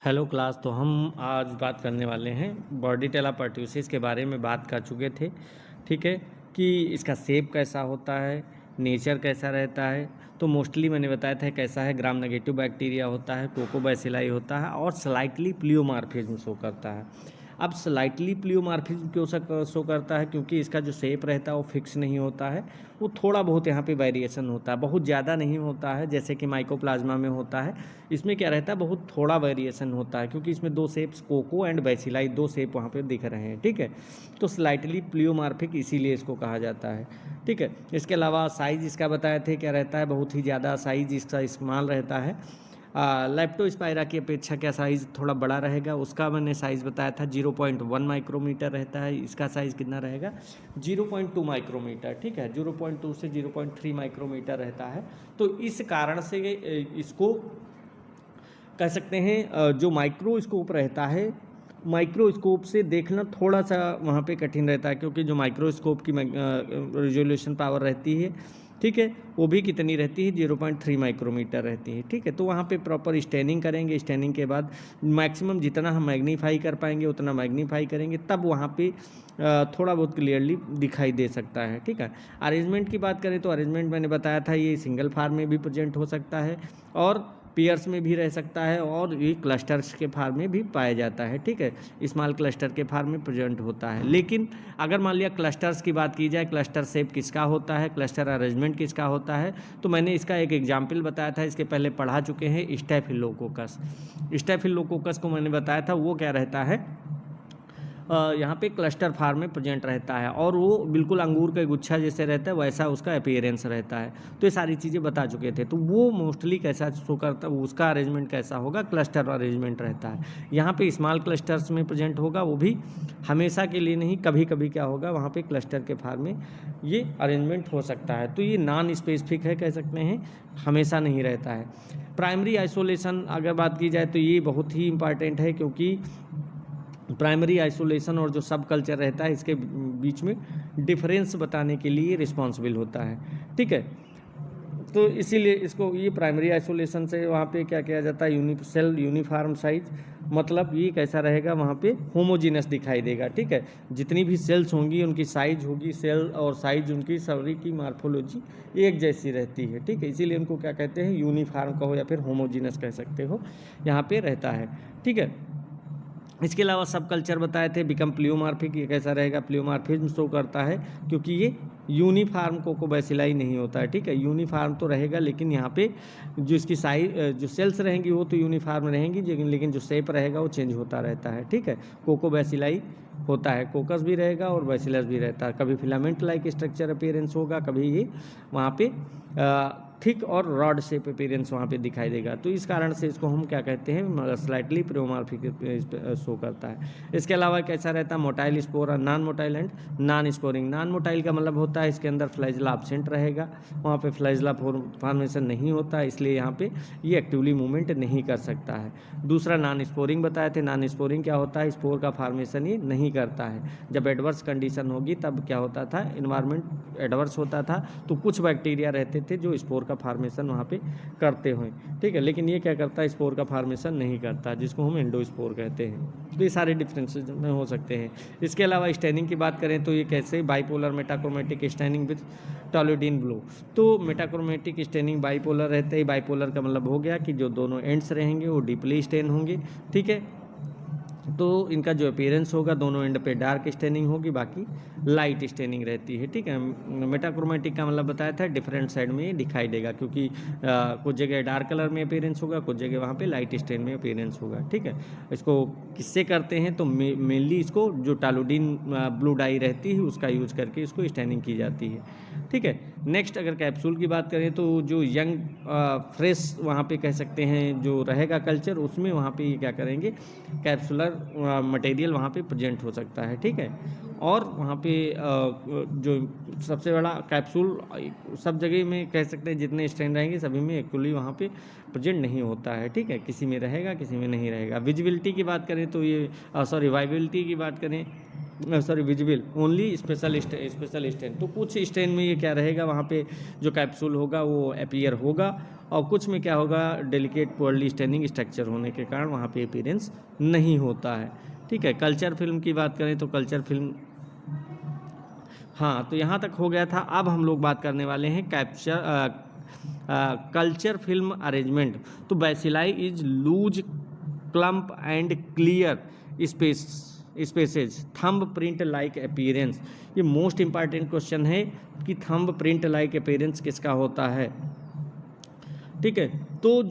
Hello class. तो हम आज बात करने वाले हैं बॉर्डिटेला परट्यूसिस के बारे में बात कर चुके थे। ठीक है कि इसका शेप कैसा होता है, नेचर कैसा रहता है। तो मोस्टली मैंने बताया था कैसा है, ग्राम नेगेटिव बैक्टीरिया होता है, कोकोबैसिलाई होता है और स्लाइटली प्लियोमार्फिज्म शो करता है। अब स्लाइटली प्लियोमार्फिज्म क्यों शो करता है? क्योंकि इसका जो शेप रहता है वो फिक्स नहीं होता है, वो थोड़ा बहुत यहाँ पे वेरिएशन होता है, बहुत ज़्यादा नहीं होता है जैसे कि माइकोप्लाज्मा में होता है। इसमें क्या रहता है, बहुत थोड़ा वेरिएशन होता है क्योंकि इसमें दो शेप्स कोको एंड बैसिलाई दो शेप वहाँ पे दिख रहे हैं। ठीक है, तो स्लाइटली प्लियोमार्फिक इसीलिए इसको कहा जाता है। ठीक है, इसके अलावा साइज़ इसका बताए थे क्या रहता है, बहुत ही ज़्यादा साइज़ इसका इस्तेमाल रहता है। लेप्टोस्पायरा की अपेक्षा क्या साइज़ थोड़ा बड़ा रहेगा, उसका मैंने साइज़ बताया था 0.1 माइक्रोमीटर रहता है। इसका साइज़ कितना रहेगा, 0.2 माइक्रोमीटर। ठीक है, 0.2 से 0.3 माइक्रोमीटर रहता है। तो इस कारण से इसको कह सकते हैं जो माइक्रोस्कोप रहता है, माइक्रोस्कोप से देखना थोड़ा सा वहाँ पे कठिन रहता है क्योंकि जो माइक्रोस्कोप की रिजोल्यूशन पावर रहती है, ठीक है, वो भी कितनी रहती है, 0.3 माइक्रोमीटर रहती है। ठीक है, तो वहाँ पे प्रॉपर स्टैनिंग करेंगे, स्टैनिंग के बाद मैक्सिमम जितना हम मैग्नीफाई कर पाएंगे उतना मैग्नीफाई करेंगे, तब वहाँ पे थोड़ा बहुत क्लियरली दिखाई दे सकता है। ठीक है, अरेंजमेंट की बात करें तो अरेंजमेंट मैंने बताया था ये सिंगल फार्म में भी प्रेजेंट हो सकता है और पेयर्स में भी रह सकता है और ये क्लस्टर्स के फार्म में भी पाया जाता है। ठीक है, स्मॉल क्लस्टर के फार्म में प्रेजेंट होता है। लेकिन अगर मान लिया क्लस्टर्स की बात की जाए, क्लस्टर शेप किसका होता है, क्लस्टर अरेंजमेंट किसका होता है, तो मैंने इसका एक एग्जाम्पल बताया था, इसके पहले पढ़ा चुके हैं, स्टेफिलोकोकस। स्टेफिलोकोकस को मैंने बताया था वो क्या रहता है, यहाँ पे क्लस्टर फार्म में प्रेजेंट रहता है और वो बिल्कुल अंगूर का गुच्छा जैसे रहता है वैसा उसका अपीयरेंस रहता है। तो ये सारी चीज़ें बता चुके थे। तो वो मोस्टली कैसा शो करता है, उसका अरेंजमेंट कैसा होगा, क्लस्टर अरेंजमेंट रहता है। यहाँ पे स्मॉल क्लस्टर्स में प्रेजेंट होगा, वो भी हमेशा के लिए नहीं, कभी कभी क्या होगा वहाँ पे क्लस्टर के फार्म में ये अरेंजमेंट हो सकता है। तो ये नॉन स्पेसिफिक है, कह सकते हैं, हमेशा नहीं रहता है। प्राइमरी आइसोलेशन अगर बात की जाए तो ये बहुत ही इंपॉर्टेंट है क्योंकि प्राइमरी आइसोलेशन और जो सब कल्चर रहता है इसके बीच में डिफरेंस बताने के लिए रिस्पॉन्सिबल होता है। ठीक है, तो इसीलिए इसको ये प्राइमरी आइसोलेशन से वहाँ पे क्या किया जाता है, सेल यूनिफॉर्म साइज, मतलब ये कैसा रहेगा, वहाँ पे होमोजीनस दिखाई देगा। ठीक है, जितनी भी सेल्स होंगी उनकी साइज होगी, सेल और साइज उनकी सभी की मार्फोलॉजी एक जैसी रहती है। ठीक है, इसीलिए उनको क्या कहते हैं, यूनिफॉर्म कहो या फिर होमोजीनस कह सकते हो, यहाँ पे रहता है। ठीक है, इसके अलावा सब कल्चर बताए थे, बिकम प्लियोमार्फिक, ये कैसा रहेगा, प्लियोमार्फिज्म शो करता है क्योंकि ये यूनिफॉर्म कोकोबैसिलाई नहीं होता है। ठीक है, यूनिफॉर्म तो रहेगा लेकिन यहाँ पे जो इसकी साइज जो सेल्स रहेंगी वो तो यूनिफॉर्म रहेंगी, लेकिन जो शेप रहेगा वो चेंज होता रहता है। ठीक है, कोकोबैसिलाई होता है, कोकस भी रहेगा और बैसिलस भी रहता है, कभी फिलामेंट लाइक स्ट्रक्चर अपीयरेंस होगा, कभी ये वहाँ पे थिक और रॉड शेप अपीयरेंस वहाँ पे दिखाई देगा। तो इस कारण से इसको हम क्या कहते हैं, स्लाइटली प्लियोमार्फिक शो करता है। इसके अलावा कैसा रहता है, motile spore, non motile and non sporing. Non motile का मतलब होता है इसके अंदर फ्लैजला एब्सेंट रहेगा, वहाँ पे फ्लैजला फॉर्मेशन नहीं होता, इसलिए यहाँ पे ये एक्टिवली मूवमेंट नहीं कर सकता है। दूसरा नॉन स्पोरिंग बताए थे, नॉन स्पोरिंग क्या होता है, स्पोर का फॉर्मेशन ये नहीं करता है। जब एडवर्स कंडीशन होगी तब क्या होता था, इन्वायरमेंट एडवर्स होता था तो कुछ बैक्टीरिया रहते थे जो स्पोर का फॉर्मेशन वहाँ पे करते हुए। ठीक है, लेकिन ये क्या करता है, स्पोर का फॉर्मेशन नहीं करता, जिसको हम एंडोस्पोर कहते हैं। तो ये सारे डिफरेंसेस में हो सकते हैं। इसके अलावा स्टैनिंग की बात करें तो ये कैसे, बाइपोलर मेटाक्रोमेटिक स्टैनिंग विद टॉलोडीन ब्लू। तो मेटाक्रोमेटिक स्टैनिंग बाइपोलर रहते हैं, बाइपोलर का मतलब हो गया कि जो दोनों एंड्स रहेंगे वो डीपली स्टेन होंगे। ठीक है, तो इनका जो अपीयरेंस होगा दोनों एंड पे डार्क स्टेनिंग होगी, बाकी लाइट स्टेनिंग रहती है। ठीक है, मेटाक्रोमेटिक का मतलब बताया था डिफरेंट साइड में दिखाई देगा क्योंकि कुछ जगह डार्क कलर में अपीयरेंस होगा, कुछ जगह वहाँ पे लाइट स्टेन में अपीयरेंस होगा। ठीक है, इसको किससे करते हैं तो मेनली इसको जो टालोडीन ब्लू डाई रहती है उसका यूज करके इसको स्टेनिंग की जाती है। ठीक है, नेक्स्ट अगर कैप्सूल की बात करें तो जो यंग फ्रेश वहाँ पे कह सकते हैं जो रहेगा कल्चर, उसमें वहाँ पे ये क्या करेंगे, कैप्सुलर मटेरियल वहाँ पे प्रेजेंट हो सकता है। ठीक है, और वहाँ पे जो सबसे बड़ा कैप्सूल सब जगह में कह सकते हैं जितने स्ट्रेन रहेंगे सभी में एक्चुअली वहाँ पे प्रेजेंट नहीं होता है। ठीक है, किसी में रहेगा किसी में नहीं रहेगा। विजिबिलिटी की बात करें तो ये सॉरी वाइबिलिटी की बात करें sorry visible only special stain. तो कुछ स्टेन में ये क्या रहेगा, वहाँ पे जो कैप्सूल होगा वो अपीयर होगा, और कुछ में क्या होगा, डेलिकेट पोअरली स्टेनिंग स्ट्रक्चर होने के कारण वहाँ पे अपीयरेंस नहीं होता है। ठीक है, कल्चर फिल्म की बात करें तो कल्चर फिल्म, हाँ तो यहाँ तक हो गया था। अब हम लोग बात करने वाले हैं कल्चर फिल्म अरेंजमेंट। तो bacilli is loose clump and clear spaces thumb print like appearance. ये मोस्ट इंपॉर्टेंट क्वेश्चन है कि थंब प्रिंट लाइक अपीयरेंस किसका होता है। ठीक है, तो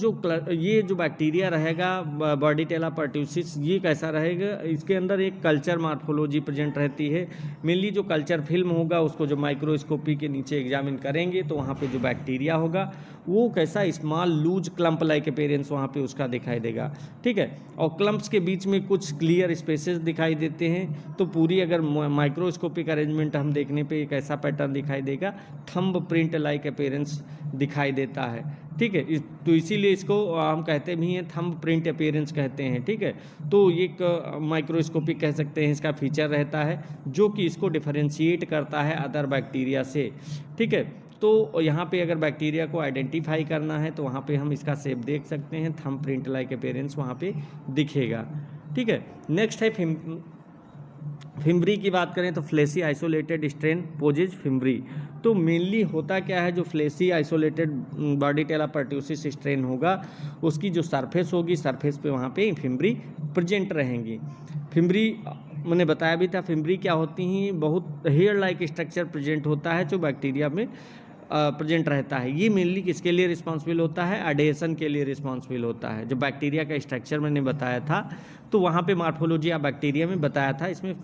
ये जो बैक्टीरिया रहेगा बॉर्डीटेला पर्ट्यूसिस, ये कैसा रहेगा, इसके अंदर एक कल्चर मार्फोलॉजी प्रेजेंट रहती है। मेनली जो कल्चर फिल्म होगा उसको जो माइक्रोस्कोपी के नीचे एग्जामिन करेंगे तो वहाँ पे जो बैक्टीरिया होगा वो कैसा small loose clump like appearance वहाँ पे उसका दिखाई देगा। ठीक है, और क्लम्प्स के बीच में कुछ क्लियर स्पेसेस दिखाई देते हैं। तो पूरी अगर माइक्रोस्कोपिक अरेंजमेंट हम देखने पे एक ऐसा पैटर्न दिखाई देगा, थंब प्रिंट लाइक अपीयरेंस दिखाई देता है। ठीक है, तो इसीलिए इसको हम कहते भी हैं थंब प्रिंट अपीयरेंस कहते हैं। ठीक है, तो ये एक माइक्रोस्कोपिक कह सकते हैं इसका फीचर रहता है जो कि इसको डिफरेंशिएट करता है अदर बैक्टीरिया से। ठीक है, तो यहाँ पे अगर बैक्टीरिया को आइडेंटिफाई करना है तो वहाँ पे हम इसका शेप देख सकते हैं, थंब प्रिंट लाइक अपीयरेंस वहाँ पे दिखेगा। ठीक है, नेक्स्ट है फिम्ब्री की बात करें तो freshly isolated strain possess fimbriae. तो मेनली होता क्या है, जो freshly isolated Bordetella pertussis strain होगा उसकी जो सरफेस होगी, सरफेस पे वहाँ पे फिम्ब्री प्रेजेंट रहेंगी। फिम्ब्री मैंने बताया भी था, फिम्ब्री क्या होती हैं, बहुत हेयर लाइक स्ट्रक्चर प्रेजेंट होता है जो बैक्टीरिया में प्रेजेंट रहता है। ये मेनली किसके लिए रिस्पॉन्सिबल होता है, एडेशन के लिए रिस्पॉन्सिबल होता है। जो बैक्टीरिया का स्ट्रक्चर मैंने बताया था तो वहाँ पे मार्फोलॉजी ऑफ बैक्टीरिया में बताया था, इसमें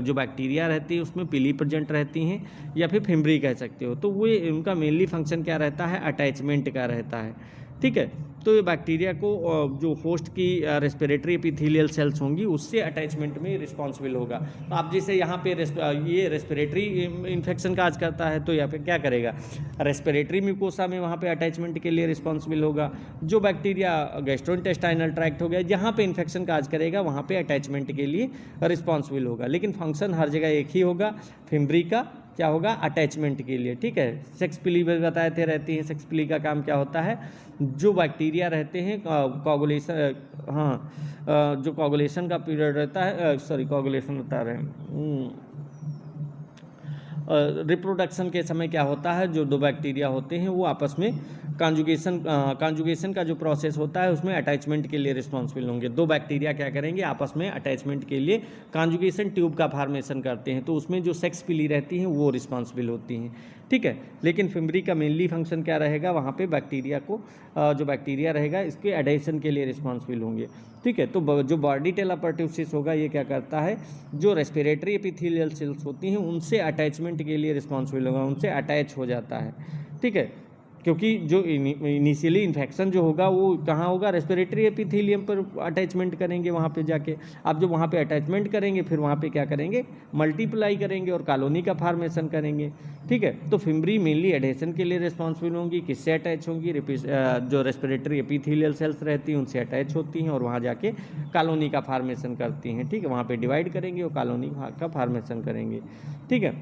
जो बैक्टीरिया रहती है उसमें पिली प्रेजेंट रहती हैं या फिर फिम्ब्री कह सकते हो। तो वो उनका मेनली फंक्शन क्या रहता है, अटैचमेंट का रहता है। ठीक है, तो ये बैक्टीरिया को जो होस्ट की रेस्पिरेटरी एपिथेलियल सेल्स होंगी उससे अटैचमेंट में रिस्पॉन्सिबल होगा। तो आप जैसे यहाँ पे ये रेस्पिरेटरी इन्फेक्शन काज करता है तो यहाँ पे क्या करेगा, रेस्पिरेटरी म्यूकोसा में वहाँ पे अटैचमेंट के लिए रिस्पॉन्सिबल होगा। जो बैक्टीरिया गैस्ट्रोइंटेस्टाइनल ट्रैक्ट हो गया, जहाँ पे इन्फेक्शन काज करेगा वहाँ पे अटैचमेंट के लिए रिस्पॉन्सिबल होगा। लेकिन फंक्शन हर जगह एक ही होगा, फिम्ब्री का क्या होगा, अटैचमेंट के लिए। ठीक है, सेक्स पिली बताए थे रहती है, सेक्स पिली का काम क्या होता है, जो बैक्टीरिया रहते हैं कोगुलेशन, हाँ जो कोगुलेशन का पीरियड रहता है, सॉरी कोगुलेशन बता रहे हैं, रिप्रोडक्शन के समय क्या होता है, जो दो बैक्टीरिया होते हैं वो आपस में कॉन्जुगेशन का जो प्रोसेस होता है उसमें अटैचमेंट के लिए रिस्पॉन्सिबल होंगे। दो बैक्टीरिया क्या करेंगे, आपस में अटैचमेंट के लिए कॉन्जुगेशन ट्यूब का फॉर्मेशन करते हैं, तो उसमें जो सेक्स पिली रहती हैं वो रिस्पॉन्सिबल होती हैं। ठीक है, लेकिन फिम्ब्री का मेनली फंक्शन क्या रहेगा, वहाँ पे बैक्टीरिया को जो बैक्टीरिया रहेगा इसके एडेशन के लिए रिस्पॉन्सिबल होंगे। ठीक है, तो जो बॉर्डीटेला पर्ट्यूसिस होगा ये क्या करता है, जो रेस्पिरेटरी एपिथेलियल सेल्स होती हैं उनसे अटैचमेंट के लिए रिस्पॉन्सिबल होगा, उनसे अटैच हो जाता है। ठीक है, क्योंकि जो इनिशियली इन्फेक्शन जो होगा वो कहाँ होगा, रेस्पिरेटरी एपिथेलियम पर अटैचमेंट करेंगे वहाँ पे जाके। आप जब वहाँ पे अटैचमेंट करेंगे फिर वहाँ पे क्या करेंगे, मल्टीप्लाई करेंगे और कॉलोनी का फॉर्मेशन करेंगे। ठीक है, तो फिम्ब्री मेनली एडेशन के लिए रिस्पॉन्सिबल होंगी, किससे अटैच होंगी, जो रेस्पिरेटरी एपिथेलियल सेल्स रहती हैं उनसे अटैच होती हैं और वहाँ जाके कॉलोनी का फॉर्मेशन करती हैं। ठीक है, वहाँ पे डिवाइड करेंगे और कॉलोनी का फॉर्मेशन करेंगे। ठीक है,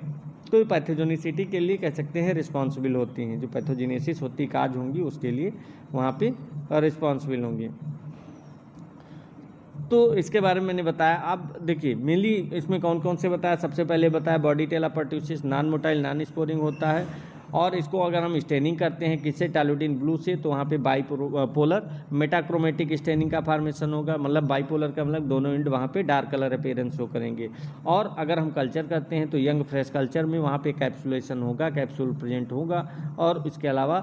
तो पैथोजेनिसिटी के लिए कह सकते हैं रिस्पॉन्सिबल होती हैं, जो पैथोजेनेसिस होती काज होंगी उसके लिए वहाँ पे रिस्पॉन्सिबल होंगी। तो इसके बारे में मैंने बताया। अब देखिए मेनली इसमें कौन कौन से बताया, सबसे पहले बताया Bordetella pertussis non motile non sporing होता है, और इसको अगर हम स्टेनिंग करते हैं किससे, टैलुडिन ब्लू से, तो वहाँ पे बाईपोलर मेटाक्रोमेटिक स्टेनिंग का फॉर्मेशन होगा, मतलब बाईपोलर का मतलब दोनों एंड वहाँ पे डार्क कलर अपीयरेंस शो करेंगे। और अगर हम कल्चर करते हैं तो यंग फ्रेश कल्चर में वहाँ पे कैप्सुलेशन होगा, कैप्सूल प्रेजेंट होगा। और इसके अलावा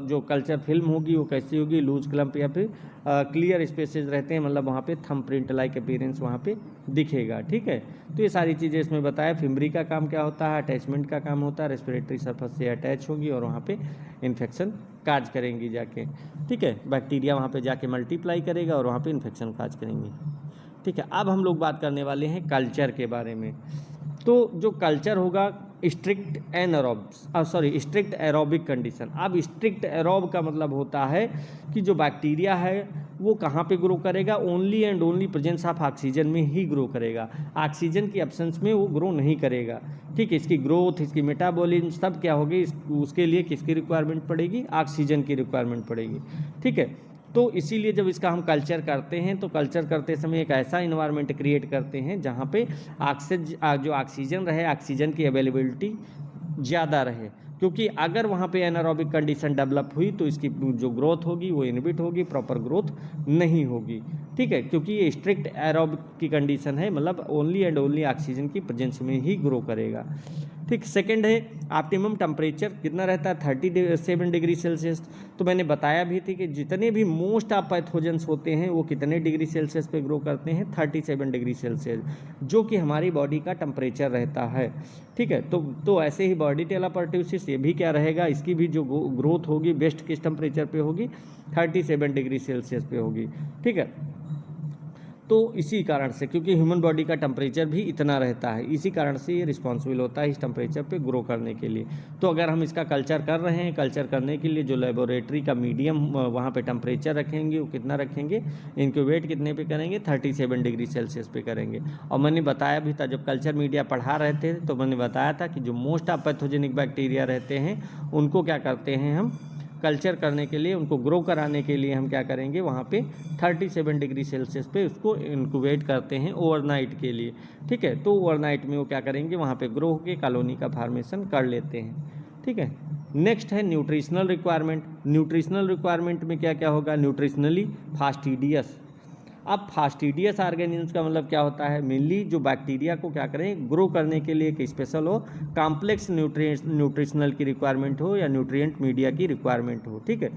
जो कल्चर फिल्म होगी वो कैसी होगी, लूज क्लम्प या फिर क्लियर स्पेसेस रहते हैं, मतलब वहाँ पे थंब प्रिंट लाइक अपीयरेंस वहाँ पे दिखेगा। ठीक है, तो ये सारी चीज़ें इसमें बताया। फिम्ब्री का काम क्या होता है, अटैचमेंट का काम होता है, रेस्पिरेटरी सरफेस से अटैच होगी और वहाँ पे इन्फेक्शन काज करेंगी जाके। ठीक है, बैक्टीरिया वहाँ पे जाके मल्टीप्लाई करेगा और वहाँ पे इन्फेक्शन काज करेंगी। ठीक है, अब हम लोग बात करने वाले हैं कल्चर के बारे में। तो जो कल्चर होगा स्ट्रिक्ट एरोबिक कंडीशन। अब स्ट्रिक्ट एरोब का मतलब होता है कि जो बैक्टीरिया है वो कहाँ पे ग्रो करेगा, only and only presence of oxygen में ही ग्रो करेगा, ऑक्सीजन की एब्सेंस में वो ग्रो नहीं करेगा। ठीक है, इसकी ग्रोथ, इसकी मेटाबॉलिज्म सब क्या होगी, उसके लिए किसकी रिक्वायरमेंट पड़ेगी, ऑक्सीजन की रिक्वायरमेंट पड़ेगी। ठीक है, तो इसीलिए जब इसका हम कल्चर करते हैं तो कल्चर करते समय एक ऐसा इन्वायरमेंट क्रिएट करते हैं जहाँ पे जो ऑक्सीजन रहे, ऑक्सीजन की अवेलेबिलिटी ज़्यादा रहे, क्योंकि अगर वहाँ पे एनारोबिक कंडीशन डेवलप हुई तो इसकी जो ग्रोथ होगी वो इनहिबिट होगी, प्रॉपर ग्रोथ नहीं होगी। ठीक है, क्योंकि ये स्ट्रिक्ट एरोबिक की कंडीशन है, मतलब ओनली एंड ओनली ऑक्सीजन की प्रेजेंस में ही ग्रो करेगा। ठीक, सेकंड है ऑप्टिमम टेम्परेचर कितना रहता है, 37 डिग्री सेल्सियस। तो मैंने बताया भी थी कि जितने भी मोस्ट ऑफ पैथोजेंस होते हैं वो कितने डिग्री सेल्सियस पे ग्रो करते हैं, 37 डिग्री सेल्सियस, जो कि हमारी बॉडी का टेम्परेचर रहता है। ठीक है, तो ऐसे ही बॉर्डिटेला परट्यूसिस ये भी क्या रहेगा, इसकी भी जो ग्रोथ होगी बेस्ट किस टेम्परेचर पे होगी, 37 डिग्री सेल्सियस पे होगी। ठीक है, तो इसी कारण से, क्योंकि ह्यूमन बॉडी का टेम्परेचर भी इतना रहता है, इसी कारण से ये रिस्पॉन्सिबल होता है इस टेम्परेचर पे ग्रो करने के लिए। तो अगर हम इसका कल्चर कर रहे हैं, कल्चर करने के लिए जो लेबोरेटरी का मीडियम वहाँ पे टेम्परेचर रखेंगे वो कितना रखेंगे, इनक्यूबेट कितने पे करेंगे, 37 डिग्री सेल्सियस पे करेंगे। और मैंने बताया भी था जब कल्चर मीडिया पढ़ा रहे थे तो मैंने बताया था कि जो मोस्ट ऑफ पैथोजेनिक बैक्टीरिया रहते हैं उनको क्या करते हैं हम कल्चर करने के लिए, उनको ग्रो कराने के लिए हम क्या करेंगे, वहाँ पे 37 डिग्री सेल्सियस पे उसको इंक्यूबेट करते हैं ओवरनाइट के लिए। ठीक है, तो ओवरनाइट में वो क्या करेंगे, वहाँ पे ग्रो होकर कॉलोनी का फॉर्मेशन कर लेते हैं। ठीक है, नेक्स्ट है न्यूट्रिशनल रिक्वायरमेंट। न्यूट्रिशनल रिक्वायरमेंट में क्या क्या होगा, न्यूट्रिशनली फास्टिडियस। अब फास्टिडियस ऑर्गेनिज्म का मतलब क्या होता है, मेनली जो बैक्टीरिया को क्या करें, ग्रो करने के लिए एक स्पेशल हो, कॉम्प्लेक्स न्यूट्रिशनल की रिक्वायरमेंट हो या न्यूट्रिएंट मीडिया की रिक्वायरमेंट हो। ठीक है,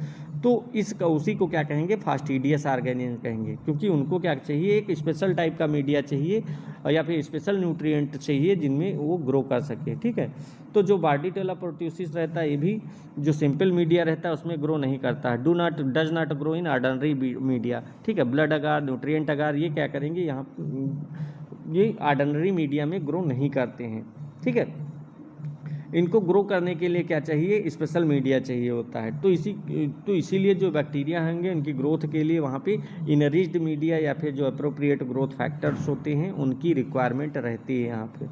तो उसी को क्या कहेंगे, फास्टिडियस ऑर्गेनिज्म कहेंगे, क्योंकि उनको क्या चाहिए, एक स्पेशल टाइप का मीडिया चाहिए या फिर स्पेशल न्यूट्रिएंट चाहिए जिनमें वो ग्रो कर सके। ठीक है, तो जो बॉर्डिटेला परट्यूसिस रहता है ये भी जो सिंपल मीडिया रहता है उसमें ग्रो नहीं करता है, does not grow in ordinary media. ठीक है, ब्लड अगार, न्यूट्रिएंट अगार ये क्या करेंगे, यहाँ ये ऑर्डिनरी मीडिया में ग्रो नहीं करते हैं। ठीक है, इनको ग्रो करने के लिए क्या चाहिए, स्पेशल मीडिया चाहिए होता है। तो इसीलिए जो बैक्टीरिया होंगे उनकी ग्रोथ के लिए वहाँ पे इनरिच्ड मीडिया या फिर जो अप्रोप्रिएट ग्रोथ फैक्टर्स होते हैं उनकी रिक्वायरमेंट रहती है यहाँ पे।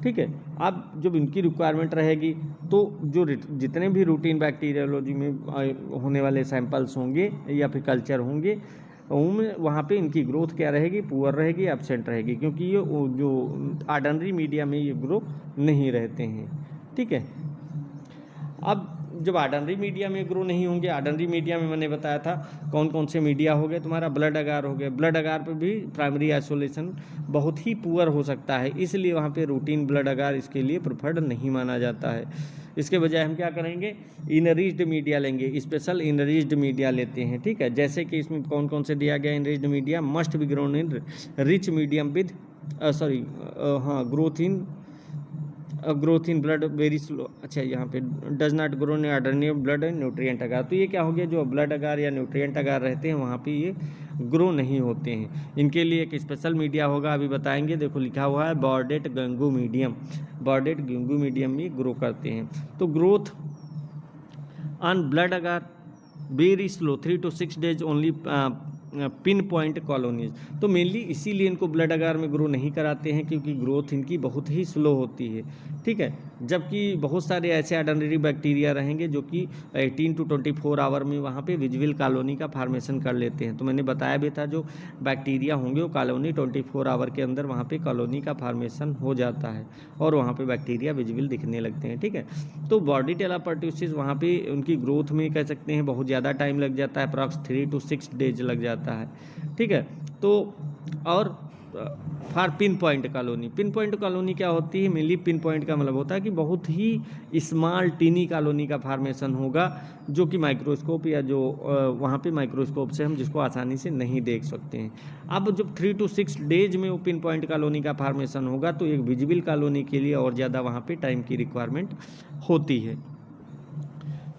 ठीक है, अब जब इनकी रिक्वायरमेंट रहेगी तो जो जितने भी रूटीन बैक्टीरियोलॉजी में होने वाले सैंपल्स होंगे या फिर कल्चर होंगे उनमें वहाँ पे इनकी ग्रोथ क्या रहेगी, पुअर रहेगी, एब्सेंट रहेगी, क्योंकि ये जो ऑर्डिनरी मीडिया में ये ग्रो नहीं रहते हैं। ठीक है, अब जब ऑर्डिनरी मीडिया में ग्रो नहीं होंगे, ऑर्डिनरी मीडिया में मैंने बताया था कौन कौन से मीडिया हो गए, तुम्हारा ब्लड अगार हो गया, ब्लड अगार पे भी प्राइमरी आइसोलेशन बहुत ही पुअर हो सकता है, इसलिए वहाँ पे रूटीन ब्लड अगार इसके लिए प्रेफर्ड नहीं माना जाता है। इसके बजाय हम क्या करेंगे, इनरिच्ड मीडिया लेंगे, स्पेशल इनरिच्ड मीडिया लेते हैं। ठीक है, जैसे कि इसमें कौन कौन से दिया गया, enriched media must be grown in rich medium with growth in blood very slow. अच्छा, यहाँ पे does not grow in ordinary blood and nutrient agar, तो ये क्या हो गया, जो ब्लड अगार या न्यूट्रिएंट अगार रहते हैं वहाँ पे ये ग्रो नहीं होते हैं। इनके लिए एक स्पेशल मीडिया होगा, अभी बताएंगे, देखो लिखा हुआ है बॉर्डेट गंगू मीडियम, बॉर्डेट गंगू मीडियम में ग्रो करते हैं। तो growth on blood agar very slow, 3 to 6 days only pin point colonies. तो मेनली इसीलिए इनको ब्लड अगार में ग्रो नहीं कराते हैं क्योंकि ग्रोथ इनकी बहुत ही स्लो होती है। ठीक है, जबकि बहुत सारे ऐसे ऑर्डिनरी बैक्टीरिया रहेंगे जो कि 18 to 24 आवर में वहाँ पे विजुअल कॉलोनी का फॉर्मेशन कर लेते हैं। तो मैंने बताया भी था जो बैक्टीरिया होंगे वो कॉलोनी 24 आवर के अंदर वहाँ पे कॉलोनी का फॉर्मेशन हो जाता है और वहाँ पे बैक्टीरिया विजुअल दिखने लगते हैं। ठीक है, तो बॉर्डिटेला परट्यूसिस वहाँ पे उनकी ग्रोथ में कह सकते हैं बहुत ज़्यादा टाइम लग जाता है, अप्रॉक्स 3 to 6 days लग जाता है। ठीक है, तो और for pin point colony, pin point colony क्या होती है, मेनली पिन पॉइंट का मतलब होता है कि बहुत ही स्मॉल टीनी कॉलोनी का फॉर्मेशन होगा जो कि माइक्रोस्कोप या जो वहाँ पे माइक्रोस्कोप से हम जिसको आसानी से नहीं देख सकते हैं। अब जब 3 to 6 days में वो पिन पॉइंट कॉलोनी का फॉर्मेशन होगा तो एक विजिबल कॉलोनी के लिए और ज़्यादा वहाँ पे टाइम की रिक्वायरमेंट होती है।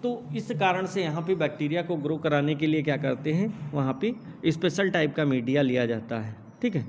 तो इस कारण से यहाँ पे बैक्टीरिया को ग्रो कराने के लिए क्या करते हैं, वहाँ पे स्पेशल टाइप का मीडिया लिया जाता है। ठीक है,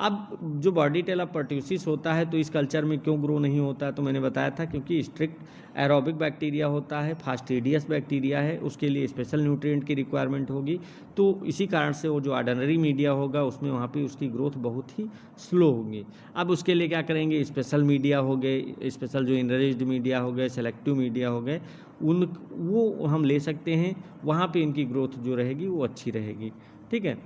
अब जो बॉर्डीटेला परट्यूसिस होता है तो इस कल्चर में क्यों ग्रो नहीं होता है, तो मैंने बताया था क्योंकि स्ट्रिक्ट एरोबिक बैक्टीरिया होता है, फास्टिडियस बैक्टीरिया है, उसके लिए स्पेशल न्यूट्रिएंट की रिक्वायरमेंट होगी। तो इसी कारण से वो जो ऑर्डिनरी मीडिया होगा उसमें वहाँ पे उसकी ग्रोथ बहुत ही स्लो होगी। अब उसके लिए क्या करेंगे, स्पेशल मीडिया हो गए, स्पेशल जो इनरिच्ड मीडिया हो गए, सेलेक्टिव मीडिया हो गए, वो हम ले सकते हैं, वहाँ पे इनकी ग्रोथ जो रहेगी वो अच्छी रहेगी। ठीक है।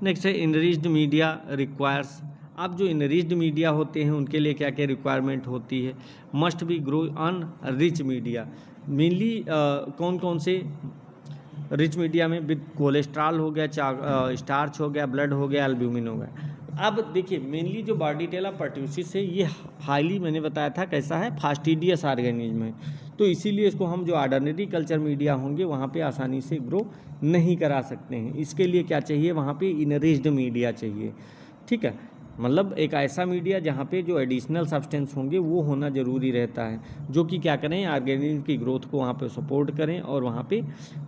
नेक्स्ट है इनरिच्ड मीडिया रिक्वायर्स। अब जो इनरिच्ड मीडिया होते हैं उनके लिए क्या क्या रिक्वायरमेंट होती है, must be grow on rich media. Mainly कौन कौन से रिच मीडिया में, विद कोलेस्ट्रॉल हो गया, स्टार्च हो गया, ब्लड हो गया, एल्ब्यूमिन हो गया। अब देखिए मेनली जो बॉर्डीटेला परट्यूसिस है ये हाईली, मैंने बताया था कैसा है, फास्टिडियस ऑर्गेनिज्म है, तो इसीलिए इसको हम जो ऑर्डिनरी कल्चर मीडिया होंगे वहाँ पे आसानी से ग्रो नहीं करा सकते हैं। इसके लिए क्या चाहिए, वहाँ पे इनरिच्ड मीडिया चाहिए। ठीक है, मतलब एक ऐसा मीडिया जहाँ पे जो एडिशनल सब्सटेंस होंगे वो होना ज़रूरी रहता है, जो कि क्या करें, ऑर्गेनिज्म की ग्रोथ को वहाँ पे सपोर्ट करें और वहाँ पे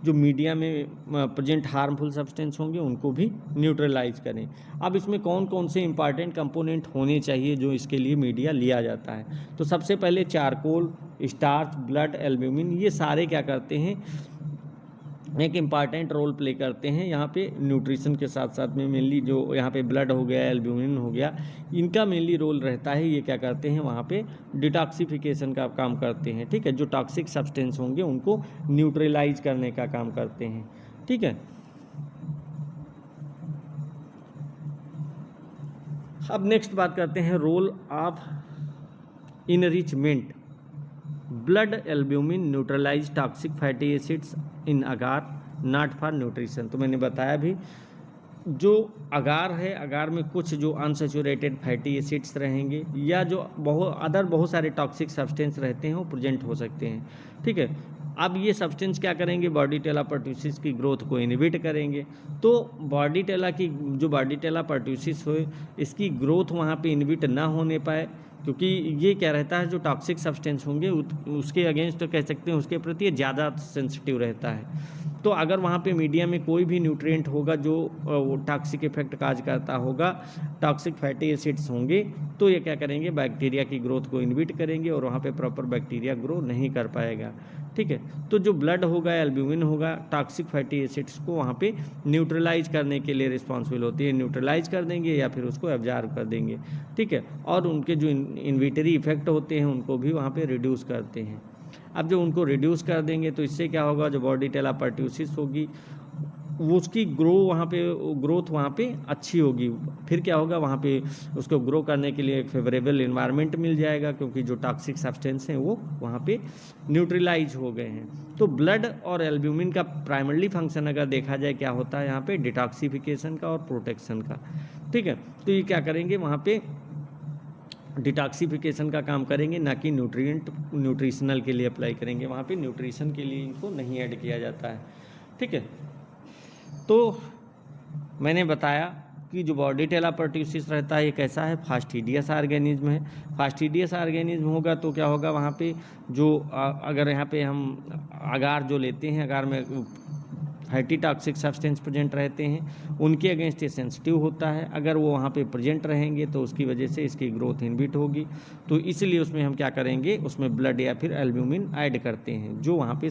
जो मीडिया में प्रेजेंट हार्मफुल सब्सटेंस होंगे उनको भी न्यूट्रलाइज करें। अब इसमें कौन कौन से इंपॉर्टेंट कंपोनेंट होने चाहिए जो इसके लिए मीडिया लिया जाता है, तो सबसे पहले चारकोल, स्टार्च, ब्लड, एल्ब्यूमिन, ये सारे क्या करते हैं, एक इम्पॉर्टेंट रोल प्ले करते हैं यहाँ पे न्यूट्रिशन के साथ साथ में। मेनली जो यहाँ पे ब्लड हो गया, एल्ब्यूमिन हो गया, इनका मेनली रोल रहता है, ये क्या करते हैं वहाँ पे डिटॉक्सिफिकेशन का काम करते हैं। ठीक है, जो टॉक्सिक सब्सटेंस होंगे उनको न्यूट्रलाइज करने का काम करते हैं। ठीक है, अब नेक्स्ट बात करते हैं role of enrichment. Blood albumin neutralise toxic fatty acids in agar, not for nutrition. तो मैंने बताया भी, जो अगार है, अगार में कुछ जो अनसेचुरेटेड फैटी एसिड्स रहेंगे या जो बहुत सारे टॉक्सिक सब्सटेंस रहते हैं वो प्रेजेंट हो सकते हैं। ठीक है, अब ये सब्सटेंस क्या करेंगे, बॉर्डीटेला परट्यूसिस की ग्रोथ को इनहिबिट करेंगे। तो बॉर्डीटेला परट्यूसिस हो, इसकी ग्रोथ वहाँ पे इनहिबिट ना होने पाए, क्योंकि ये क्या रहता है, जो टॉक्सिक सब्सटेंस होंगे उसके अगेंस्ट तो कह सकते हैं, उसके प्रति ज़्यादा सेंसिटिव रहता है। तो अगर वहाँ पे मीडिया में कोई भी न्यूट्रिएंट होगा जो टॉक्सिक इफेक्ट काज करता होगा, टॉक्सिक फैटी एसिड्स होंगे, तो ये क्या करेंगे, बैक्टीरिया की ग्रोथ को इनहिबिट करेंगे और वहाँ पे प्रॉपर बैक्टीरिया ग्रो नहीं कर पाएगा। ठीक है, तो जो ब्लड होगा, एल्ब्यूमिन होगा, टॉक्सिक फैटी एसिड्स को वहाँ पे न्यूट्रलाइज करने के लिए रिस्पॉन्सिबल होती है, न्यूट्रलाइज कर देंगे या फिर उसको एब्जॉर्ब कर देंगे। ठीक है, और उनके जो इन्विटरी इफेक्ट होते हैं उनको भी वहाँ पे रिड्यूस करते हैं। अब जो उनको रिड्यूस कर देंगे तो इससे क्या होगा, जो बॉर्डीटेला परट्यूसिस होगी वो उसकी ग्रोथ वहाँ पे अच्छी होगी। फिर क्या होगा, वहाँ पे उसको ग्रो करने के लिए एक फेवरेबल इन्वायरमेंट मिल जाएगा, क्योंकि जो टॉक्सिक सब्सटेंस हैं वो वहाँ पे न्यूट्रलाइज हो गए हैं। तो ब्लड और एल्ब्यूमिन का प्राइमरी फंक्शन अगर देखा जाए क्या होता है यहाँ पे, डिटॉक्सिफिकेशन का और प्रोटेक्शन का। ठीक है, तो ये क्या करेंगे, वहाँ पे डिटॉक्सिफिकेशन का काम करेंगे, ना कि न्यूट्रिशनल के लिए अप्लाई करेंगे। वहाँ पे न्यूट्रिशन के लिए इनको नहीं ऐड किया जाता है। ठीक है, तो मैंने बताया कि जो बॉर्डीटेला परट्यूसिस रहता है ये कैसा है, फास्टिडियस ऑर्गेनिज्म है। फास्टिडियस ऑर्गेनिज्म होगा तो क्या होगा, वहाँ पे जो अगर यहाँ पे हम अगार जो लेते हैं, अगार में फैटी टॉक्सिक सब्सटेंस प्रेजेंट रहते हैं, उनके अगेंस्ट ये सेंसिटिव होता है। अगर वो वहाँ पे प्रेजेंट रहेंगे तो उसकी वजह से इसकी ग्रोथ इनहिबिट होगी। तो इसलिए उसमें हम क्या करेंगे, उसमें ब्लड या फिर एल्ब्यूमिन ऐड करते हैं, जो वहाँ पे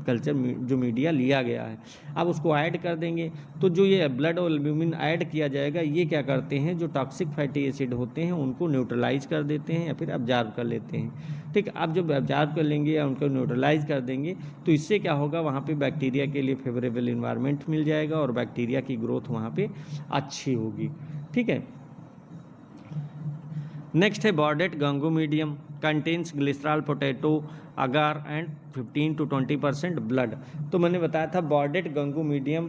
कल्चर जो मीडिया लिया गया है। अब उसको ऐड कर देंगे तो जो ये ब्लड और एल्ब्यूमिन ऐड किया जाएगा, ये क्या करते हैं, जो टॉक्सिक फैटी एसिड होते हैं उनको न्यूट्रलाइज कर देते हैं या फिर अब्जॉर्ब कर लेते हैं। ठीक है, अब जब अब्जॉर्ब कर लेंगे या उनको न्यूट्रलाइज कर देंगे तो इससे क्या होगा, वहाँ पे बैक्टीरिया के लिए फेवरेबल इन्वायरमेंट मिल जाएगा और बैक्टीरिया की ग्रोथ वहाँ पे अच्छी होगी। ठीक है, नेक्स्ट है Bordet Gengou medium, contains glycerol, potato, agar and 15 to 20% blood. तो मैंने बताया था Bordet Gengou medium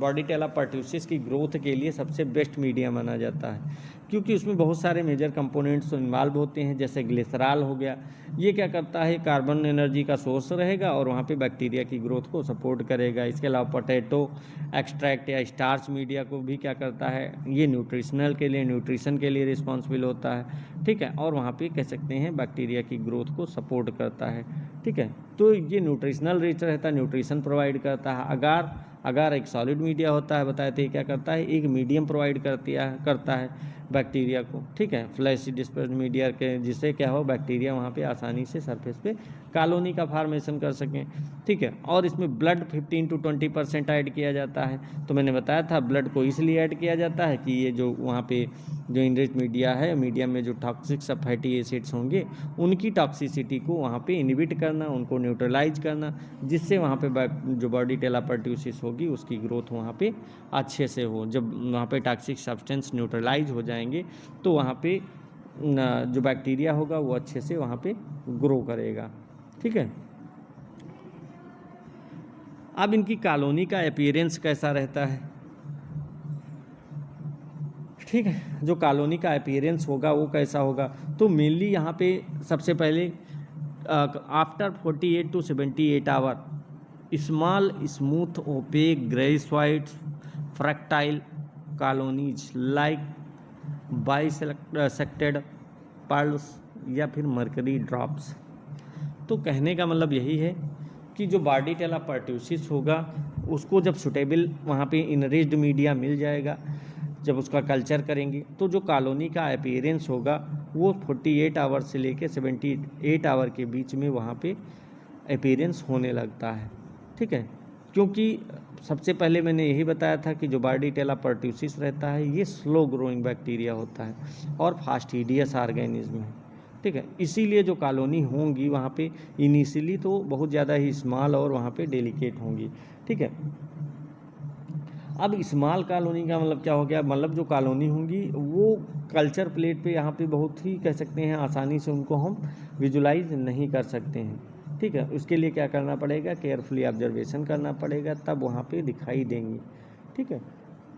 Bordetella pertussis की ग्रोथ के लिए सबसे बेस्ट मीडिया माना जाता है, क्योंकि उसमें बहुत सारे मेजर कंपोनेंट्स इन्वॉल्व होते हैं। जैसे ग्लिसरॉल हो गया, ये क्या करता है, कार्बन एनर्जी का सोर्स रहेगा और वहाँ पे बैक्टीरिया की ग्रोथ को सपोर्ट करेगा। इसके अलावा पोटैटो एक्सट्रैक्ट या स्टार्च मीडिया को भी क्या करता है, ये न्यूट्रिशन के लिए रिस्पॉन्सिबल होता है। ठीक है, और वहाँ पे कह सकते हैं बैक्टीरिया की ग्रोथ को सपोर्ट करता है। ठीक है, तो ये न्यूट्रिशनल रिच रहता है, न्यूट्रिशन प्रोवाइड करता है। अगार अगार एक सॉलिड मीडिया होता है, बताए थे क्या करता है, एक मीडियम प्रोवाइड करता है बैक्टीरिया को, ठीक है, फ्लैश डिस्पर्स मीडिया के, जिससे क्या हो बैक्टीरिया वहाँ पे आसानी से सरफेस पे कॉलोनी का फॉर्मेशन कर सकें, ठीक है। और इसमें ब्लड 15 to 20% ऐड किया जाता है। तो मैंने बताया था ब्लड को इसलिए ऐड किया जाता है कि ये जो वहाँ पे जो इनरिच मीडिया है, मीडियम में जो टॉक्सिक सब फैटी एसिड्स होंगे उनकी टॉक्सिसिटी को वहाँ पे इनहिबिट करना, उनको न्यूट्रलाइज करना, जिससे वहाँ पे जो बॉर्डिटेला परट्यूसिस होगी उसकी ग्रोथ वहाँ पे अच्छे से हो। जब वहाँ पे टॉक्सिक सब्सटेंस न्यूट्रलाइज हो जाएंगे तो वहाँ पे जो बैक्टीरिया होगा वो अच्छे से वहाँ पे ग्रो करेगा, ठीक है। अब इनकी कॉलोनी का अपीयरेंस कैसा रहता है, ठीक है, जो कॉलोनी का अपीयरेंस होगा वो कैसा होगा, तो मेनली यहाँ पे सबसे पहले after 48 to 78 hour small smooth opaque greyish white refractile colonies like bisected pearls या फिर मर्करी ड्रॉप्स। तो कहने का मतलब यही है कि जो बॉर्डिटेला परट्यूसिस होगा उसको जब सुटेबल वहाँ पे इनरिच्ड मीडिया मिल जाएगा, जब उसका कल्चर करेंगे तो जो कॉलोनी का अपीयरेंस होगा वो 48 आवर से लेकर 78 आवर के बीच में वहाँ पे अपीयरेंस होने लगता है, ठीक है। क्योंकि सबसे पहले मैंने यही बताया था कि जो बॉर्डिटेला परट्यूसिस रहता है ये स्लो ग्रोइंग बैक्टीरिया होता है और फास्टिडियस ऑर्गेनिज्म है, ठीक है। इसीलिए जो कॉलोनी होंगी वहाँ पे इनिशियली तो बहुत ज़्यादा ही स्मॉल और वहाँ पे डेलिकेट होंगी, ठीक है। अब स्मॉल कॉलोनी का मतलब क्या हो गया, मतलब जो कॉलोनी होंगी वो कल्चर प्लेट पे यहाँ पे बहुत ही कह सकते हैं आसानी से उनको हम विजुलाइज नहीं कर सकते हैं, ठीक है। उसके लिए क्या करना पड़ेगा, केयरफुली ऑब्जर्वेशन करना पड़ेगा, तब वहाँ पे दिखाई देंगी, ठीक है।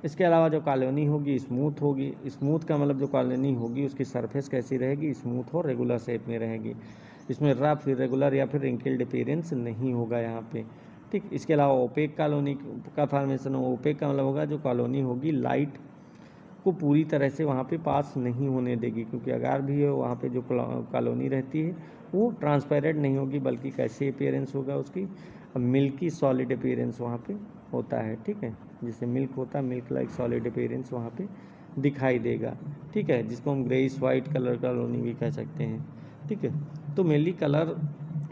इसके अलावा जो कॉलोनी होगी स्मूथ होगी, स्मूथ का मतलब जो कॉलोनी होगी उसकी सरफेस कैसी रहेगी, स्मूथ और रेगुलर शेप में रहेगी, इसमें रफ इरेगुलर या फिर रिंकल्ड अपीयरेंस नहीं होगा यहाँ पे, ठीक। इसके अलावा ओपेक कॉलोनी का फॉर्मेशन हो, ओपेक का मतलब होगा जो कॉलोनी होगी लाइट को पूरी तरह से वहाँ पे पास नहीं होने देगी, क्योंकि अगर भी है वहाँ पे जो कॉलोनी रहती है वो ट्रांसपेरेंट नहीं होगी, बल्कि कैसे अपीयरेंस होगा उसकी, मिल्की सॉलिड अपीयरेंस वहाँ पे होता है, ठीक है। जैसे मिल्क होता है, मिल्क लाइक सॉलिड अपीयरेंस वहाँ पे दिखाई देगा, ठीक है, जिसको हम ग्रेइश वाइट कलर कॉलोनी भी कह सकते हैं, ठीक है। तो मेनली कलर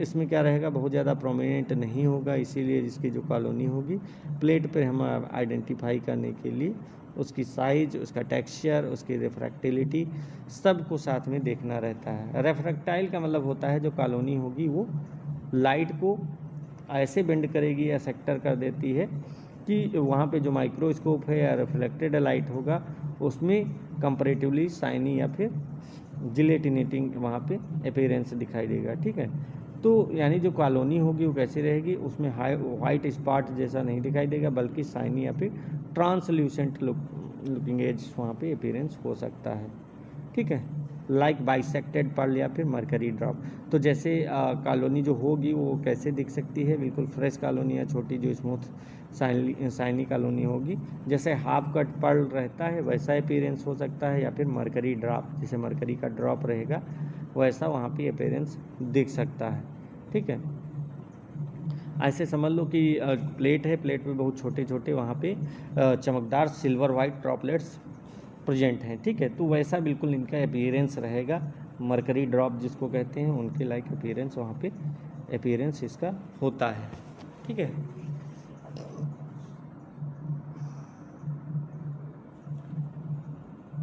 इसमें क्या रहेगा, बहुत ज़्यादा प्रोमिनेंट नहीं होगा, इसीलिए जिसकी जो कॉलोनी होगी प्लेट पे हम आइडेंटिफाई करने के लिए उसकी साइज, उसका टेक्सचर, उसकी रिफ्रैक्टिलिटी सब को साथ में देखना रहता है। रिफ्रैक्टाइल का मतलब होता है जो कॉलोनी होगी वो लाइट को ऐसे बेंड करेगी या सेक्टर कर देती है कि वहाँ पे जो माइक्रोस्कोप है या रिफ्लेक्टेड लाइट होगा उसमें कंपैरेटिवली शाइनी या फिर जिलेटिनेटिंग वहाँ पे अपीयरेंस दिखाई देगा, ठीक है। तो यानी जो कॉलोनी होगी वो कैसी रहेगी, उसमें हाई वाइट स्पॉट जैसा नहीं दिखाई देगा, बल्कि शाइनी या फिर ट्रांसल्यूसेंट लुकिंग एज वहाँ पे अपीयरेंस हो सकता है, ठीक है, लाइक बाइसेक्टेड पर्ल या फिर मरकरी ड्रॉप। तो जैसे कॉलोनी जो होगी वो कैसे दिख सकती है, बिल्कुल फ्रेश कॉलोनी या छोटी जो स्मूथ शाइनी कॉलोनी होगी, जैसे हाफ कट पर्ल रहता है वैसा अपीयरेंस हो सकता है, या फिर मरकरी ड्रॉप, जैसे मरकरी का ड्रॉप रहेगा वैसा वहाँ पे अपीयरेंस दिख सकता है, ठीक है। ऐसे समझ लो कि प्लेट है, प्लेट में बहुत छोटे छोटे वहाँ पे चमकदार सिल्वर वाइट ड्रॉपलेट्स प्रेजेंट हैं, ठीक है। तो वैसा बिल्कुल इनका अपीयरेंस रहेगा, मरकरी ड्रॉप जिसको कहते हैं उनके लाइक अपीयरेंस वहाँ पे अपीयरेंस इसका होता है, ठीक है।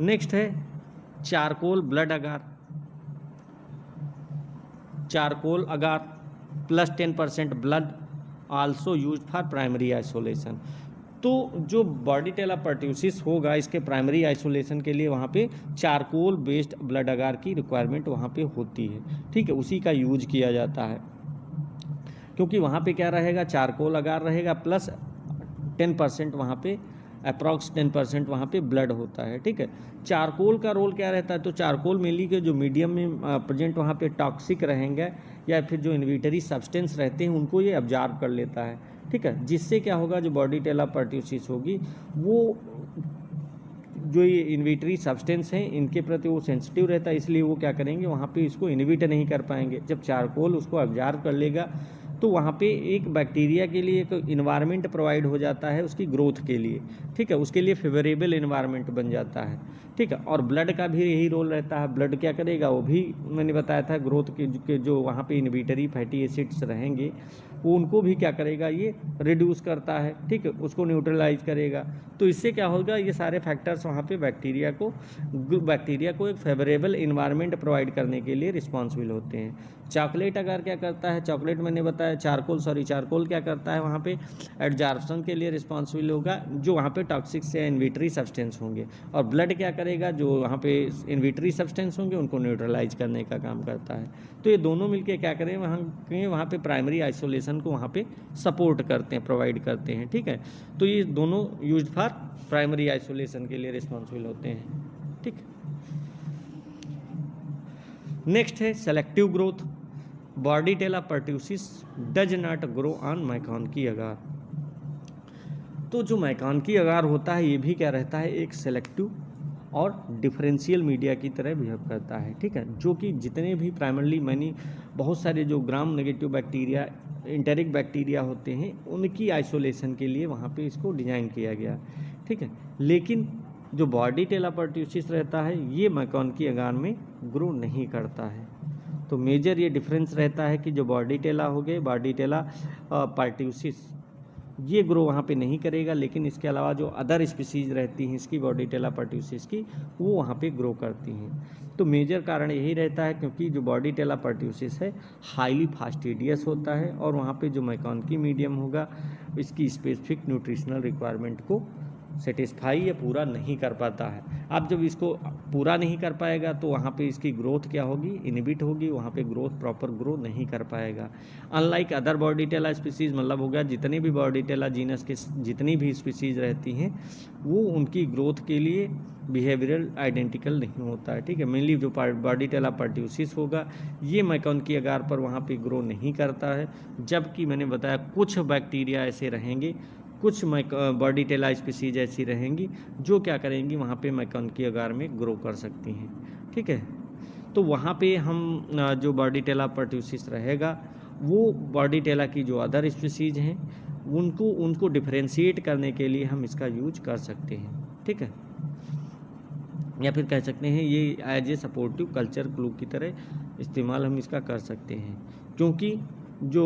नेक्स्ट है charcoal blood agar. Charcoal agar plus 10% blood also use for primary isolation. तो जो बॉर्डिटेला परट्यूसिस होगा इसके प्राइमरी आइसोलेशन के लिए वहाँ पे चारकोल बेस्ड ब्लड अगार की रिक्वायरमेंट वहाँ पे होती है, ठीक है, उसी का यूज किया जाता है, क्योंकि वहाँ पे क्या रहेगा, चारकोल अगार रहेगा प्लस 10% वहाँ पे अप्रॉक्स 10% वहाँ पे ब्लड होता है, ठीक है। चारकोल का रोल क्या रहता है, तो चारकोल मेनली के जो मीडियम में प्रेजेंट वहाँ पे टॉक्सिक रहेंगे या फिर जो इन्विटरी सब्सटेंस रहते हैं उनको ये ऑब्जर्व कर लेता है, ठीक है, जिससे क्या होगा, जो बॉर्डिटेला परट्यूसिस होगी वो जो ये इन्विटरी सब्सटेंस हैं इनके प्रति वो सेंसिटिव रहता है, इसलिए वो क्या करेंगे वहाँ पे इसको इन्विट नहीं कर पाएंगे। जब चारकोल उसको ऑब्जर्व कर लेगा तो वहाँ पे एक बैक्टीरिया के लिए एक इन्वायरमेंट प्रोवाइड हो जाता है उसकी ग्रोथ के लिए, ठीक है, उसके लिए फेवरेबल इन्वायरमेंट बन जाता है, ठीक है। और ब्लड का भी यही रोल रहता है, ब्लड क्या करेगा, वो भी मैंने बताया था ग्रोथ के जो वहाँ पे इनहिबिटरी फैटी एसिड्स रहेंगे वो उनको भी क्या करेगा, ये रिड्यूस करता है, ठीक है, उसको न्यूट्रलाइज करेगा। तो इससे क्या होगा, ये सारे फैक्टर्स वहाँ पे बैक्टीरिया को एक फेवरेबल इन्वायरमेंट प्रोवाइड करने के लिए रिस्पॉन्सिबल होते हैं। चॉकलेट अगर क्या करता है, चॉकलेट मैंने बताया चारकोल क्या करता है, वहाँ पे एडजॉर्प्शन के लिए रिस्पॉन्सिबल होगा जो वहाँ पे टॉक्सिक से इन्विटरी सब्सटेंस होंगे, और ब्लड क्या करेगा, जो वहाँ पे इन्विटरी सब्सटेंस होंगे उनको न्यूट्रलाइज करने का काम करता है। तो ये दोनों मिलके क्या करें, वहाँ पे प्राइमरी आइसोलेशन को वहाँ पे सपोर्ट करते हैं, प्रोवाइड करते हैं, ठीक है। तो ये दोनों यूज्ड फॉर प्राइमरी आइसोलेशन के लिए रिस्पॉन्सिबल होते हैं, ठीक। नेक्स्ट है selective growth. Bordetella pertussis does not grow on MacConkey agar. तो जो मैकानकी अगार होता है ये भी क्या रहता है, एक सेलेक्टिव और डिफरेंशियल मीडिया की तरह बिहेव करता है, ठीक है, जो कि जितने भी प्राइमरली बहुत सारे जो gram negative bacteria, enteric bacteria होते हैं उनकी आइसोलेशन के लिए वहाँ पे इसको डिज़ाइन किया गया, ठीक है। लेकिन जो बॉर्डीटेला पर्ट्यूसिस रहता है ये मैकानकी अगार में ग्रो नहीं करता है। तो मेजर ये डिफरेंस रहता है कि जो बॉर्डीटेला हो गए, बॉर्डीटेला पर्ट्यूसिस ये ग्रो वहाँ पे नहीं करेगा, लेकिन इसके अलावा जो अदर स्पीसीज रहती हैं इसकी बॉर्डीटेला पर्ट्यूसिस की, वो वहाँ पे ग्रो करती हैं। तो मेजर कारण यही रहता है क्योंकि जो बॉर्डीटेला पर्ट्यूसिस है हाईली फास्टिडियस होता है, और वहाँ पे जो मैकानकी मीडियम होगा इसकी स्पेसिफिक न्यूट्रिशनल रिक्वायरमेंट को सेटिस्फाई या पूरा नहीं कर पाता है। अब जब इसको पूरा नहीं कर पाएगा तो वहाँ पे इसकी ग्रोथ क्या होगी, इनहिबिट होगी, वहाँ पे ग्रोथ प्रॉपर ग्रो नहीं कर पाएगा। अनलाइक अदर बॉर्डीटेला स्पीसीज, मतलब हो गया जितने भी बॉर्डीटेला जीनस के जितनी भी स्पीसीज रहती हैं वो उनकी ग्रोथ के लिए बिहेवियरल आइडेंटिकल नहीं होता है, ठीक है। मेनली जो बॉर्डीटेला पर्ट्यूसिस होगा ये मैकानकी अगार पर वहाँ पे ग्रो नहीं करता है, जबकि मैंने बताया कुछ बैक्टीरिया ऐसे रहेंगे, कुछ बॉर्डीटेला स्पीसीज ऐसी रहेंगी जो क्या करेंगी, वहाँ पे मैकानकी अगार में ग्रो कर सकती हैं, ठीक है। तो वहाँ पे हम जो बॉर्डीटेला पर्ट्यूसिस रहेगा वो बॉर्डीटेला की जो अदर स्पीसीज हैं उनको डिफरेंशिएट करने के लिए हम इसका यूज कर सकते हैं, ठीक है। या फिर कह सकते हैं ये as a supportive culture glue की तरह इस्तेमाल हम इसका कर सकते हैं, क्योंकि जो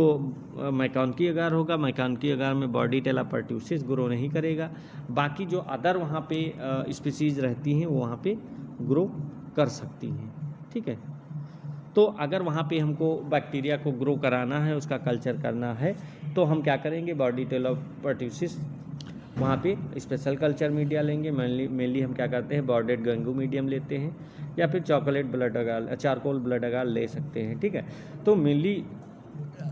मैकानकी अगार होगा, मैकानकी अगार में बॉर्डीटेला पर्ट्यूसिस ग्रो नहीं करेगा, बाकी जो अदर वहाँ पे स्पीसीज रहती हैं वो वहाँ पे ग्रो कर सकती हैं, ठीक है। तो अगर वहाँ पे हमको बैक्टीरिया को ग्रो कराना है, उसका कल्चर करना है, तो हम क्या करेंगे, बॉर्डीटेला पर्ट्यूसिस वहाँ पे स्पेशल कल्चर मीडिया लेंगे। मेनली हम क्या करते हैं, बॉर्डेड गंगू मीडियम लेते हैं, या फिर चॉकलेट ब्लड अगार, चारकोल ब्लड अगार ले सकते हैं, ठीक है। तो मेनली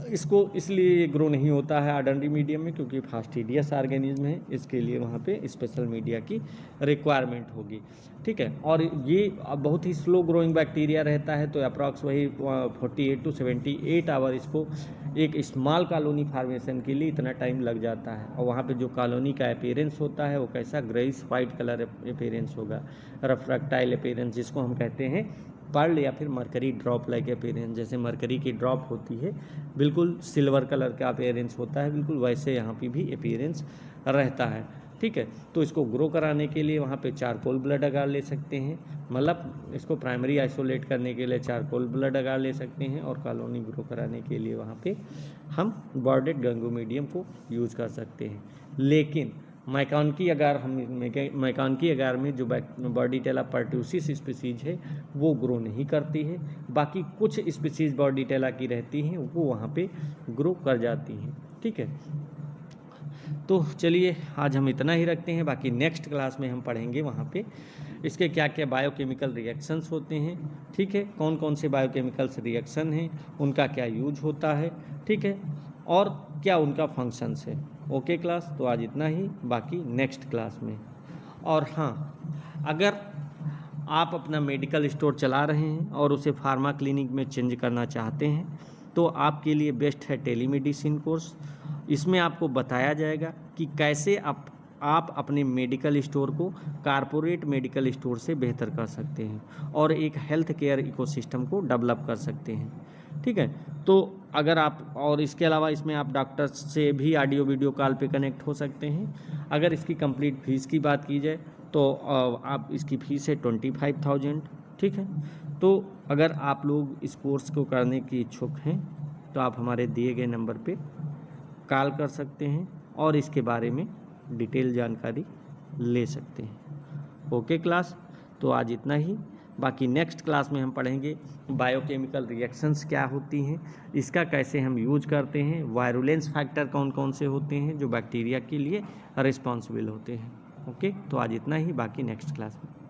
इसको इसलिए ग्रो नहीं होता है ऑर्डिनरी मीडियम में क्योंकि फास्टिडियस ऑर्गेनिज्म है, इसके लिए वहाँ पे स्पेशल मीडिया की रिक्वायरमेंट होगी, ठीक है। और ये बहुत ही स्लो ग्रोइंग बैक्टीरिया रहता है, तो अप्रॉक्स वही 48 to 78 आवर इसको एक स्मॉल कॉलोनी फार्मेशन के लिए इतना टाइम लग जाता है। और वहाँ पे जो कॉलोनी का अपीयरेंस होता है वो कैसा, ग्रेइश वाइट कलर अपीयरेंस होगा, रिफ्रैक्टाइल अपीयरेंस जिसको हम कहते हैं पर्ल या फिर मरकरी ड्रॉप लाइक अपीयरेंस। जैसे मरकरी की ड्रॉप होती है बिल्कुल सिल्वर कलर का अपीयरेंस होता है, बिल्कुल वैसे यहाँ पे भी अपीयरेंस रहता है, ठीक है। तो इसको ग्रो कराने के लिए वहाँ पे चारकोल ब्लड अगार ले सकते हैं, मतलब इसको प्राइमरी आइसोलेट करने के लिए चारकोल ब्लड अगार ले सकते हैं, और कॉलोनी ग्रो कराने के लिए वहाँ पे हम बॉर्डेड गंगू मीडियम को यूज़ कर सकते हैं। लेकिन मैकानकी अगार में जो बॉर्डीटेला पर्ट्यूसिस स्पीसीज है वो ग्रो नहीं करती है, बाकी कुछ स्पीसीज बॉर्डीटेला की रहती हैं वो वहाँ पे ग्रो कर जाती हैं, ठीक है। तो चलिए आज हम इतना ही रखते हैं, बाकी नेक्स्ट क्लास में हम पढ़ेंगे वहाँ पे इसके क्या क्या बायोकेमिकल रिएक्शंस होते हैं, ठीक है, कौन कौन से बायोकेमिकल्स रिएक्शन हैं, उनका क्या यूज होता है, ठीक है, और क्या उनका फंक्शंस है। ओके क्लास, तो आज इतना ही, बाकी नेक्स्ट क्लास में। और हाँ, अगर आप अपना मेडिकल स्टोर चला रहे हैं और उसे फार्मा क्लिनिक में चेंज करना चाहते हैं तो आपके लिए बेस्ट है टेलीमेडिसिन कोर्स। इसमें आपको बताया जाएगा कि कैसे आप अपने मेडिकल स्टोर को कारपोरेट मेडिकल स्टोर से बेहतर कर सकते हैं और एक हेल्थ केयर इकोसिस्टम को डेवलप कर सकते हैं। ठीक है। तो अगर आप, और इसके अलावा इसमें आप डॉक्टर से भी ऑडियो वीडियो कॉल पे कनेक्ट हो सकते हैं। अगर इसकी कंप्लीट फीस की बात की जाए तो आप इसकी फ़ीस है 25,000, ठीक है। तो अगर आप लोग इस कोर्स को करने की इच्छुक हैं तो आप हमारे दिए गए नंबर पे कॉल कर सकते हैं और इसके बारे में डिटेल जानकारी ले सकते हैं। ओके क्लास, तो आज इतना ही। बाकी नेक्स्ट क्लास में हम पढ़ेंगे बायोकेमिकल रिएक्शंस क्या होती हैं, इसका कैसे हम यूज करते हैं, वायरुलेंस फैक्टर कौन कौन से होते हैं जो बैक्टीरिया के लिए रिस्पॉन्सिबल होते हैं। ओके, तो आज इतना ही, बाकी नेक्स्ट क्लास में।